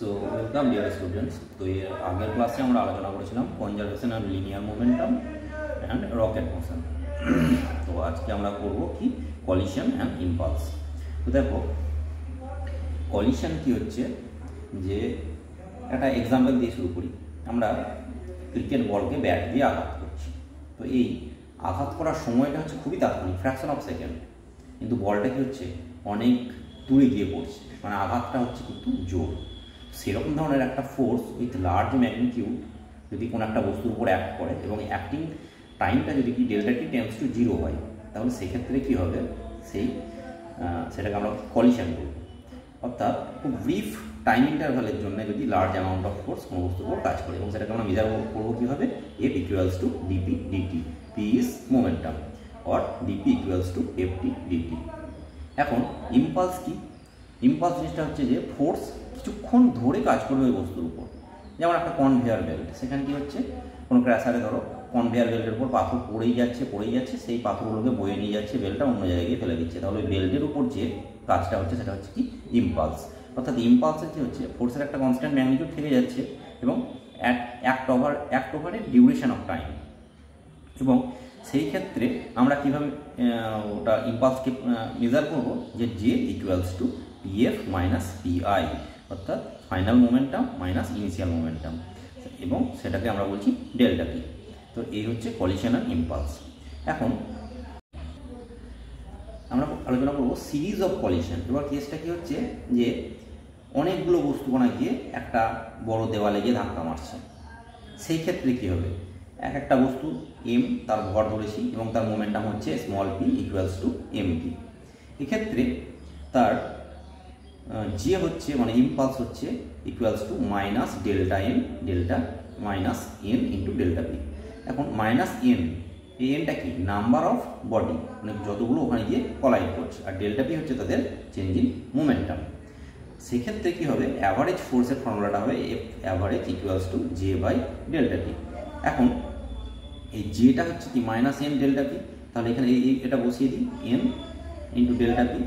So welcome dear students. তো এর আগের ক্লাসে আমরা আলোচনা করেছিলাম conservation and linear momentum and rocket motion. তো আজকে আমরা করব কি কলিশন অ্যান্ড ইম্পালস। তো দেখো কলিশন কি হচ্ছে, যে একটা এক্সাম্পল দিয়ে শুরু করি। আমরা ক্রিকেট বলকে ব্যাট দিয়ে আঘাত করছি। তো এই আঘাত করার সময়টা হচ্ছে খুবই তাৎক্ষণিক, ফ্র্যাকশন অফ সেকেন্ড, কিন্তু বলটা কি হচ্ছে অনেক দূরে গিয়ে পড়ছে, মানে আঘাতটা হচ্ছে কিন্তু জোর। সেরকম ধরনের একটা ফোর্স উইথ লার্জ ম্যাগনিটিউড যদি কোনো একটা বস্তুর উপর অ্যাক্ট করে এবং অ্যাক্টিং টাইমটা যদি কি ডেল্টা টি টেন্ডস টু 0 হয়, তাহলে সেক্ষেত্রে কী হবে, সেটাকে আমরা কলিশন করব। অর্থাৎ খুব ব্রিফ টাইম ইন্টারভ্যালের জন্য যদি লার্জ অ্যামাউন্ট অফ ফোর্স কোনো বস্তুর উপর কাজ করে, এবং সেটাকে আমরা মেজার করবো কীভাবে, F equals to DP DT, P is momentum, or DP equals to FT DT. এখন ইম্পালস কি? ইম্পালস জিনিসটা হচ্ছে যে ফোর্স কিছুক্ষণ ধরে কাজ করবে ওই বস্তুর উপর। যেমন একটা কনভেয়ার বেল্ট, সেখানে কি হচ্ছে, কোনো ক্র্যাশারে ধরো কনভেয়ার বেল্টের উপর পাথর পড়েই যাচ্ছে, সেই পাথরগুলোকে বয়ে নিয়ে যাচ্ছে, বেল্টটা অন্য জায়গায় গিয়ে ফেলে দিচ্ছে। তাহলে বেল্টের উপর যে কাজটা হচ্ছে সেটা হচ্ছে কি ইম্পালস। অর্থাৎ ইম্পালসের কী হচ্ছে, ফোর্সের একটা কনস্ট্যান্ট ম্যাগনিটিউড থেকে যাচ্ছে এবং অ্যাক্ট ওভারের ডিউরেশন অফ টাইম। এবং সেই ক্ষেত্রে আমরা কীভাবে ওটা ইম্পালসকে মেজার করবো, যে J equals to PF minus PI, অর্থাৎ final momentum minus initial momentum, এবং সেটাকে আমরা বলছি ডেল্টা পি। তো এই হচ্ছে কলিশন অ্যান্ড ইম্পালস। এখন আমরা আলোচনা করবো সিরিজ অফ কলিশন। এবার কেসটা কি হচ্ছে, যে অনেকগুলো বস্তুকণা গিয়ে একটা বড় দেওয়ালে গিয়ে ধাক্কা মারছে। সেই ক্ষেত্রে কী হবে, একটা বস্তু এম তার ভর ধরেছি এবং তার মোমেন্টাম হচ্ছে small P equals to M P. এক্ষেত্রে তার যে হচ্ছে মানে ইম্পালস হচ্ছে equals to minus delta M, delta minus N into delta P. এখন মাইনাস এন, এই এনটা কি, নাম্বার অফ বডি, মানে যতগুলো ওখানে গিয়ে কলাইড করছে, আর ডেল্টা পি হচ্ছে তাদের চেঞ্জ ইন মোমেন্টাম। সেক্ষেত্রে কী হবে, অ্যাভারেজ ফোর্সের ফর্মুলাটা হবে F average equals to J by delta T. এখন এই জেটা হচ্ছে কি মাইনাস এন ডেল্টা পি, তাহলে এখানে এটা বসিয়ে দিই N into delta P.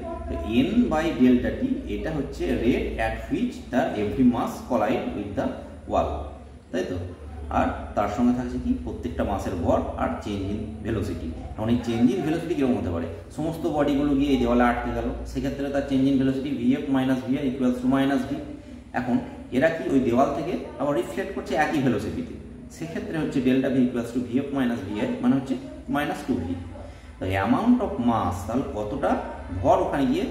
N by delta T এটা হচ্ছে rate at which the every mass collide with the wall, তাই তো। আর তার সঙ্গে থাকছে কি প্রত্যেকটা মাসের ভর আর চেঞ্জ ইন ভেলোসিটি। এখন এই চেঞ্জ ইন ভেলোসিটি কীরকম হতে পারে, সমস্ত বডিগুলো গিয়ে এই দেওয়ালে আটকে গেল, সেক্ষেত্রে তার change in velocity VF minus VI equals to minus V. এখন এরা কি ওই দেওয়াল থেকে আবার রিফ্লেক্ট করছে একই ভেলোসিটিতে, সেক্ষেত্রে হচ্ছে delta V equals to VF minus VI, মানে হচ্ছে মাইনাস 2v। তো অ্যামাউন্ট অফ মাস, তাহলে কতটা ভর ওখানে গিয়ে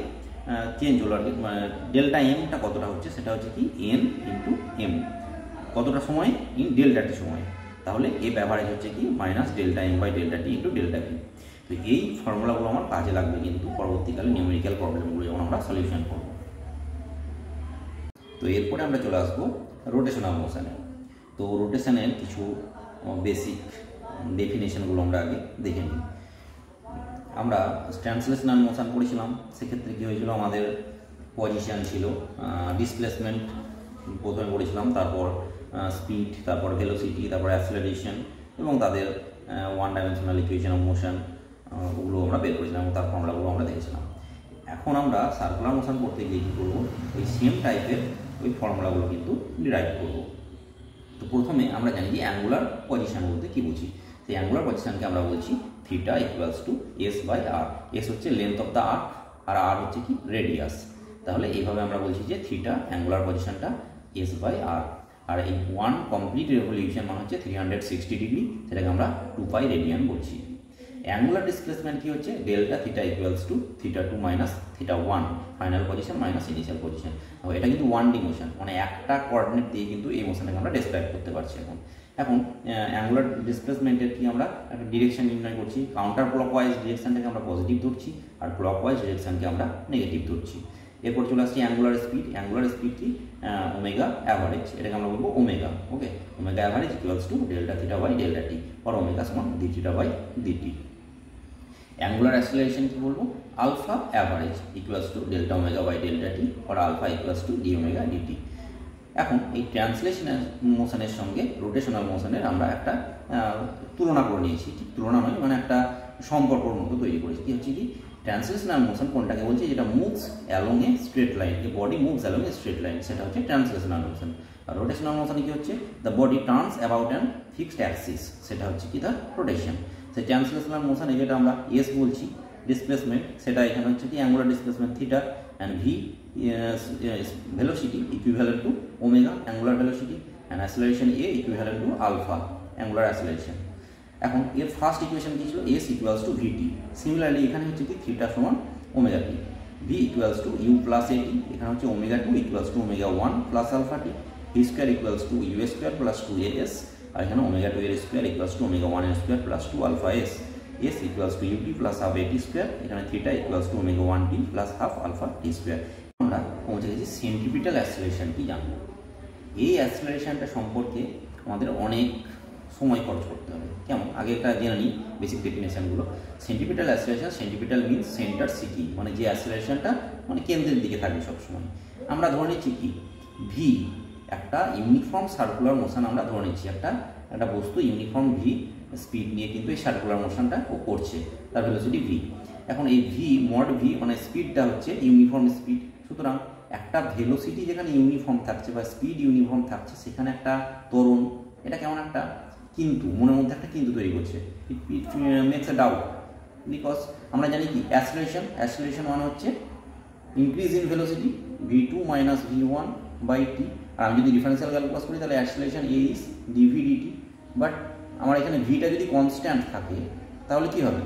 চেঞ্জ হলো, আর কি ডেল্টা এমটা কতটা হচ্ছে, সেটা হচ্ছে কি এন ইন্টু এম, কতটা সময় ইন ডেল্টা টি সময়, তাহলে এফ অ্যাভারেজ হচ্ছে কি minus delta M by delta T into delta V. তো এই ফর্মুলাগুলো আমার কাজে লাগবে কিন্তু পরবর্তীকালে নিউমেরিক্যাল প্রবলেমগুলো যখন আমরা সলিউশন করব। তো এরপরে আমরা চলে আসবো রোটেশনাল মোশনে। তো রোটেশনের কিছু বেসিক ডেফিনেশনগুলো আমরা আগে দেখে নিই। আমরা ট্রান্সলেশনাল মোশন পড়েছিলাম, সেক্ষেত্রে কী হয়েছিল, আমাদের পজিশন ছিল, ডিসপ্লেসমেন্ট প্রথমে পড়েছিলাম, তারপর স্পিড, তারপর ভেলোসিটি, তারপর অ্যাক্সেলারেশন, এবং তাদের one dimensional equation of motion, ওগুলো আমরা বের করেছিলাম এবং তার ফর্মুলাগুলো আমরা দেখেছিলাম। এখন আমরা সার্কুলার মোশন করতে গিয়ে কী করবো, ওই সেম টাইপের ওই ফর্মুলাগুলো কিন্তু ডিরাইভ করব। তো প্রথমে আমরা জানি যে অ্যাঙ্গুলার পজিশন বলতে কী বুঝি। সেই অ্যাঙ্গুলার পজিশনকে আমরা বলছি theta equals to S by R. S হচ্ছে লেন্থ অফ দ্য আর্ক, আর আর হচ্ছে কি রেডিয়াস। তাহলে এইভাবে আমরা বলছি যে থিটা অ্যাঙ্গুলার পজিশনটা এস বাই আর। আর এই ওয়ান কমপ্লিট রেভলিউশন মানে হচ্ছে 360 ডিগ্রি, সেটাকে আমরা 2π রেডিয়ান বলছি। অ্যাঙ্গুলার ডিসপ্লেসমেন্ট কি হচ্ছে, delta theta equals two theta 2 minus theta 1, final position minus initial position. এটা কিন্তু 1D মোশন, মানে একটা কোঅর্ডিনেট দিয়ে কিন্তু এই মোশনটাকে আমরা ডেসক্রাইব করতে পারছি। এখন অ্যাঙ্গুলার ডিসপ্লেসমেন্টের কি আমরা একটা ডিরেকশন নির্ণয় করছি, কাউন্টার ক্লকওয়াইজ ডিরেকশনটাকে আমরা পজিটিভ ধরছি, আর ক্লকওয়াইজ ডিরেকশনকে আমরা নেগেটিভ ধরছি। এরপর চলে আসছি অ্যাঙ্গুলার স্পিড। অ্যাঙ্গুলার স্পিড কি ওমেগা অ্যাভারেজ, এটাকে আমরা বলবো omega. Okay, omega average equals to delta theta by delta T, আর ওমেগা সমান D theta by DT. Angular acceleration কি বলবো, alpha average equals to delta omega by delta T, আর alpha equals to D omega DT. এখন এই translational মোশনের সঙ্গে rotational মোশনের আমরা একটা তুলনা করে নিয়েছি, ঠিক তুলনা নয়, মানে একটা সম্পর্কর মতো তৈরি করেছি। কি হচ্ছে কি, ট্রান্সলেশনাল মোশন কোনটাকে বলছি, যেটা মুভস অ্যালং এ স্ট্রেট লাইন, এ বডি মুভস অ্যালং এ স্ট্রেট লাইন, সেটা হচ্ছে ট্রান্সলেশনাল মোশন। আর রোটেশনাল মোশন কি হচ্ছে, the body turns about an fixed Axis, সেটা হচ্ছে কি তার রোটেশন। সেই ট্রান্সলেশনাল মোশনে যেটা আমরা এস বলছি ডিসপ্লেসমেন্ট, সেটা এখানে হচ্ছে কি angular displacement theta, and V velocity equivalent to omega angular velocity, and acceleration A equivalent to alpha angular acceleration. এখন এর ফার্স্ট ইকুয়েশন কি ছিল, S equals to VT. Similarly এখানে হচ্ছে কি থিটা সমান omega T, V equals to U plus AT, এখানে হচ্ছে omega two equals to omega one plus alpha T, V square equals to U square plus two A S, আর এখানে omega two এর square equals to omega one এর square plus two alpha S, S equals to UT plus half AT square, এখানে theta equals to omega one T plus half alpha T square. আমরা পৌঁছে গেছি centripetal acceleration কি জানবো। এই অ্যাক্সেলারেশনটা সম্পর্কে আমাদের অনেক সময় খরচ করতে হবে। কেমন, আগে একটা জেনে নিই বেসিক ডেফিনেশনগুলো। Centripetal acceleration, centripetal means centre city, মানে যে অ্যাক্সেলারেশনটা মানে কেন্দ্রের দিকে থাকবে সবসময়। আমরা ধরে নিচ্ছি কি ভি, একটা ইউনিফর্ম সার্কুলার মোশন আমরা ধরে নিচ্ছি, একটা বস্তু ইউনিফর্ম ভি স্পিড নিয়ে কিন্তু এই সার্কুলার মোশনটা ও করছে, তার ভেলোসিটি ভি। এখন এই ভি মড ভি মানে স্পিডটা হচ্ছে ইউনিফর্ম স্পিড, সুতরাং একটা ভেলোসিটি যেখানে ইউনিফর্ম থাকছে বা স্পিড ইউনিফর্ম থাকছে, সেখানে একটা ত্বরণ, এটা কেমন একটা কিন্তু মনের মধ্যে একটা কিন্তু তৈরি করছে, it makes a doubt, because আমরা জানি কি অ্যাক্সেলারেশন মানে হচ্ছে increase in velocity v2 minus v1 by T. আর আমি যদি ডিফারেন্সিয়াল ক্যালকুলাস করি তাহলে acceleration A is DV DT, but আমার এখানে ভিটা যদি কনস্ট্যান্ট থাকে তাহলে কি হবে,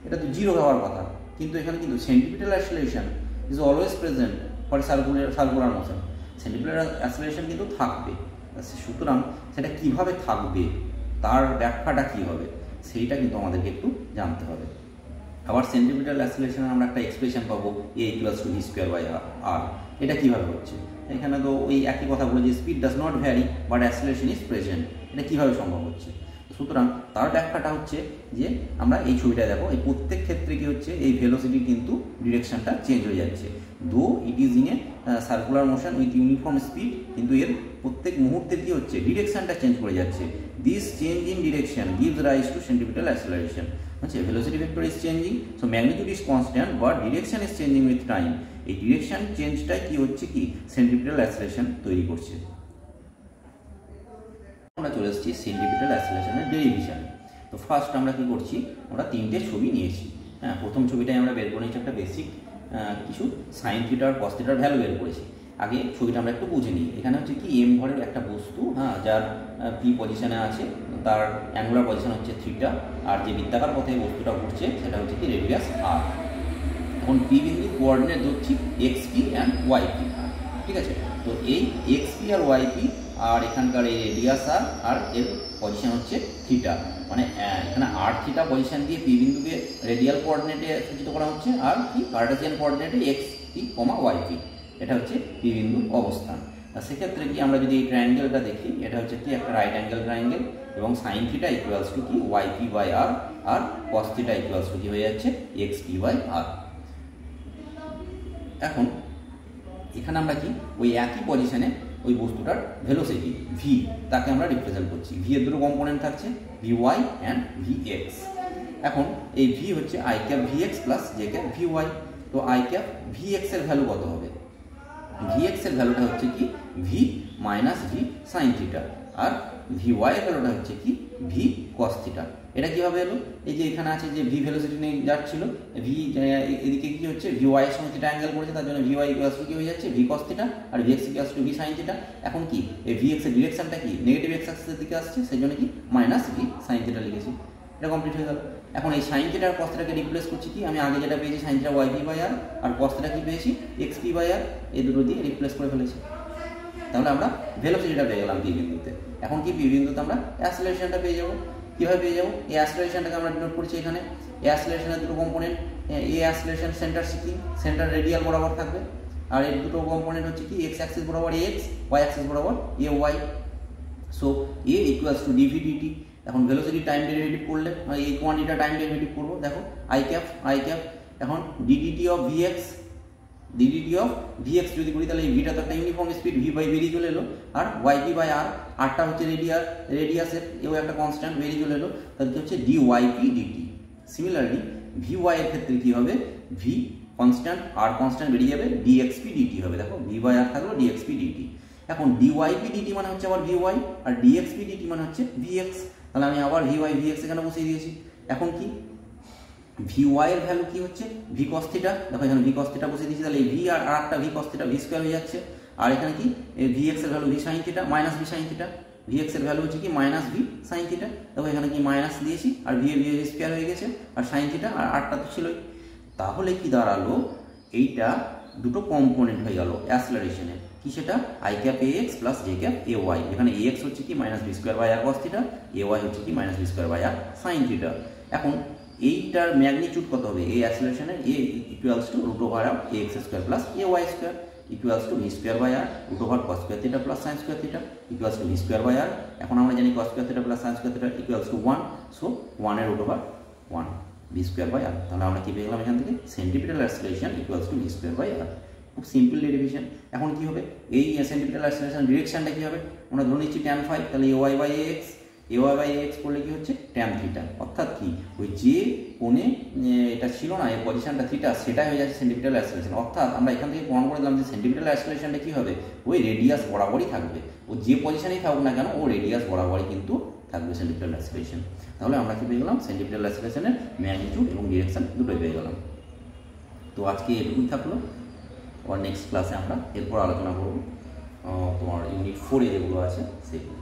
এটা তো জিরো হওয়ার কথা, কিন্তু এখানে কিন্তু centripetal acceleration is always present for circular motion, centripetal acceleration কিন্তু থাকবে। সুতরাং সেটা কিভাবে থাকবে, তার ব্যাখ্যাটা কী হবে, সেইটা কিন্তু আমাদেরকে একটু জানতে হবে। আবার সেন্ট্রিপিটাল অ্যাক্সেলারেশনে আমরা একটা এক্সপ্রেশন পাবো A equals to V square by R. এটা কীভাবে হচ্ছে, এখানে তো ওই একই কথা বলে যে speed does not vary but acceleration is present, এটা কীভাবে সম্ভব হচ্ছে। সুতরাং তার ব্যাখ্যাটা হচ্ছে যে আমরা এই ছবিটা দেখো, এই প্রত্যেক ক্ষেত্রে কি হচ্ছে, এই ভেলোসিটি কিন্তু ডিরেকশনটা চেঞ্জ হয়ে যাচ্ছে, দো it is in a circular motion with uniform speed, কিন্তু এর প্রত্যেক মুহূর্তে কি হচ্ছে, ডিরেকশনটা চেঞ্জ করে যাচ্ছে। This change in direction gives rise to centripetal acceleration. আচ্ছা, velocity vector is changing, so magnitude is constant but direction is changing with time. এই ডিরেকশন চেঞ্জটাই কি হচ্ছে, কি সেন্ট্রিপিটাল অ্যাক্সেলারেশন তৈরি করছে। আমরা চলে এসেছি সেন্ট্রিপিটাল অ্যাক্সেলারেশনের ডেরিভেশনে। তো ফার্স্ট আমরা কি করছি, আমরা তিনটে ছবি নিয়েছি। হ্যাঁ, প্রথম ছবিটাই আমরা বের করে নিয়েছি একটা বেসিক কিছু সাইন থিটার কস থিটার ভ্যালু বের করেছি। আগে ছবিটা আমরা একটু বুঝে নিই। এখানে হচ্ছে কি এম ভরের একটা বস্তু, হ্যাঁ, যার পি পজিশনে আছে, তার অ্যাঙ্গুলার পজিশন হচ্ছে থিটা, আর যে বৃত্তাকার পথে বস্তুটা ঘুরছে সেটা হচ্ছে কি রেডিয়াস আর। এখন পি বিন্দুর কোঅর্ডিনেট ধরছি X P and Y P, ঠিক আছে। তো এই এক্স পি আর ওয়াই পি আর এখানকার এই রেডিয়াস আর এর পজিশন হচ্ছে থিটা, মানে এখানে আর থিটা পজিশন দিয়ে পি বিন্দুকে রেডিয়াল কোঅর্ডিনেটে সূচিত করা হচ্ছে, আর কি কার্টেসিয়ান কোঅর্ডিনেটে এক্স পি কমা ওয়াই পি, এটা হচ্ছে পি বিন্দুর অবস্থান। আর সেক্ষেত্রে কি আমরা যদি এই ট্রায়াঙ্গেলটা দেখি, এটা হচ্ছে কি একটা রাইট অ্যাঙ্গেল ট্রায়াঙ্গেল, এবং সাইন থিটা ইকুয়ালস টু কি ওয়াই পি বাই আর, আর কস থিটা ইকুয়ালস টু কি হয়ে যাচ্ছে এক্স পি বাই আর। এখন এখানে আমরা কি ওই একই পজিশনে ওই বস্তুটার ভেলোসিটি ভি, তাকে আমরা রিপ্রেজেন্ট করছি। ভি এর দুটো কম্পোনেন্ট থাকছে, V Y and V X. এখন এই ভি হচ্ছে I cap V X plus J cap V Y. তো আই ক্যাপ ভি এক্স এর ভ্যালু কত হবে, ভি এক্স এর ভ্যালুটা হচ্ছে কি V minus V sine theta, আর ভি ওয়াই এর ভ্যালুটা হচ্ছে কি ভি কস থিটা। এটা কীভাবে এলো, এই যে এখানে আছে যে ভি ভেলোসিটি নিয়ে যাচ্ছিল, ভি এদিকে কি হচ্ছে ভি ওয়াই এর সঙ্গে থিটা অ্যাঙ্গেল করেছে, তার জন্য ভি ওয়াই ইকুয়ালস টু কি হয়ে যাচ্ছে ভি কস থিটা, আর V X equals to V sine theta. এখন কি এই ভি এক্স এর ডিরেকশনটা কি নেগেটিভ এক্স অ্যাক্সিসের দিকে আসছে, সেই জন্য কি মাইনাস ভি সাইন থিটা লিখেছি, এটা কমপ্লিট হয়ে গেল। এখন এই সাইন থিটা আর কস থিটাকে রিপ্লেস করছি কি, আমি আগে যেটা পেয়েছি sine theta Y P by R, আর কস থিটা কি পেয়েছি এক্স পি বাই আর, এই দুটো দিয়ে রিপ্লেস করে ফেলেছি। তাহলে আমরা ভেলোসিটিটা পেয়ে গেলাম পি বিন্দুতে। এখন কি পি বিন্দুতে আমরা অ্যাক্সেলারেশনটা পেয়ে যাবো। কীভাবে পেয়ে যাবো, এই অ্যাক্সেলারেশনটাকে আমরা ডিনোট করছি এখানে। এই অ্যাক্সেলারেশনের দুটো component, A acceleration centre seeking, centre radial বরাবর থাকবে, আর এর দুটো কম্পোনেন্ট হচ্ছে কি এক্স অ্যাক্সিস বরাবর এ এক্স, ওয়াই অ্যাক্সিস বরাবর A Y. So A equals to DV DT. এখন ভেলোসিটি টাইম ডেরিভেটিভ করলে এই কোয়ান্টিটিটা টাইম ডেরিভেটিভ করবো, দেখো আই ক্যাপ এখন DDT of V X, DDT of V X যদি করি তাহলে এই ভিটা তো একটা ইউনিফর্ম স্পিড ভি বাই বেরিয়ে চলে এলো, আর ওয়াই পি বাই আর, আরটা হচ্ছে রেডিয়াসের এও একটা কনস্ট্যান্ট বেরিয়ে চলে এলো, তাহলে কি হচ্ছে D Y P DT. Similarly V Y এর ক্ষেত্রে কী হবে, ভি কনস্ট্যান্ট আর কনস্ট্যান্ট বেরিয়ে যাবে, ডিএক্সপি ডিটি হবে। দেখো ভি বাই আর থাকলো ডিএক্সপি ডিটি। এখন ডিওয়াইপি ডিটি মানে হচ্ছে আবার ভি ওয়াই, আর ডিএক্সপি ডিটি মানে হচ্ছে ভিএক্স। তাহলে আমি আবার ভি ওয়াই ভিএক্স এখানে বসিয়ে দিয়েছি। এখন কি ভি ওয়াই এর ভ্যালু কি হচ্ছে, ভি কস থিটা। দেখো এখানে ভি কস থিটা বসিয়ে দিয়েছি, তাহলে এই ভি আর একটা V cos theta V square হয়ে যাচ্ছে। আর এখানে কি ভিএক্স এর value V sine theta minus V sine theta, VX এর ভ্যালু হচ্ছে কি মাইনাস ভি সাইন থিটা। দেখো এখানে কি মাইনাস দিয়েছি আর ভি স্কোয়ার হয়ে গেছে, আর সাইন থিটা আর আটটা তো ছিলই। তাহলে কি দাঁড়ালো, এইটা দুটো কম্পোনেন্ট হয়ে গেল অ্যাসেলারেশনের, কি সেটা I cap A X plus J cap A Y. এখানে এ এক্স হচ্ছে কি minus V square by R cos theta, A Y হচ্ছে কি minus V square by R sine theta. এখন এইটার ম্যাগনিটিউড কত হবে, এই অ্যাসেলারেশনের A equals to root over of A X square plus A Y square equals to V square by R root over cos square theta plus sine square theta equals to V square by R. এখন আমরা জানি cos square theta plus sine square theta equals to 1, so 1 এর root over 1 V square by R. তাহলে আমরা কি পেয়ে গেলাম এখান থেকে, centripetal acceleration equals to V square by R. খুব সিম্পল ডেরিভেশন। এখন কি হবে, এই সেন্টিপিটাল অ্যাসেলারেশন ডিরেকশনটা কি হবে, আমরা ধরে নিচ্ছি ট্যান ফাই, তাহলে A Y by X, A Y by X করলে কি হচ্ছে ট্যান থিটা, অর্থাৎ কি ওই যে কোণে এটা ছিল না এই পজিশনটা থিটা, সেটাই হয়ে যাচ্ছে সেন্টিপিটাল অ্যাসেলারেশন। অর্থাৎ আমরা এখান থেকে প্রমাণ করে দিলাম যে সেন্টিপিটাল অ্যাসেলারেশনটা কি হবে, ওই রেডিয়াস বরাবরই থাকবে, ও যে পজিশনেই থাকুক না কেন ও রেডিয়াস বরাবরই কিন্তু থাকবে সেন্টিপিটাল অ্যাসেলারেশন। তাহলে আমরা কি পেয়ে গেলাম, সেন্টিপিটাল অ্যাসেলারেশনের ম্যাগনিটিউড এবং ডিরেকশন দুটোই পেয়ে গেলাম। তো আজকে এটুকুই থাকলো, আর নেক্সট ক্লাসে আমরা এরপর আলোচনা করব তোমার ইউনিট 4 যেগুলো আছে সেগুলো।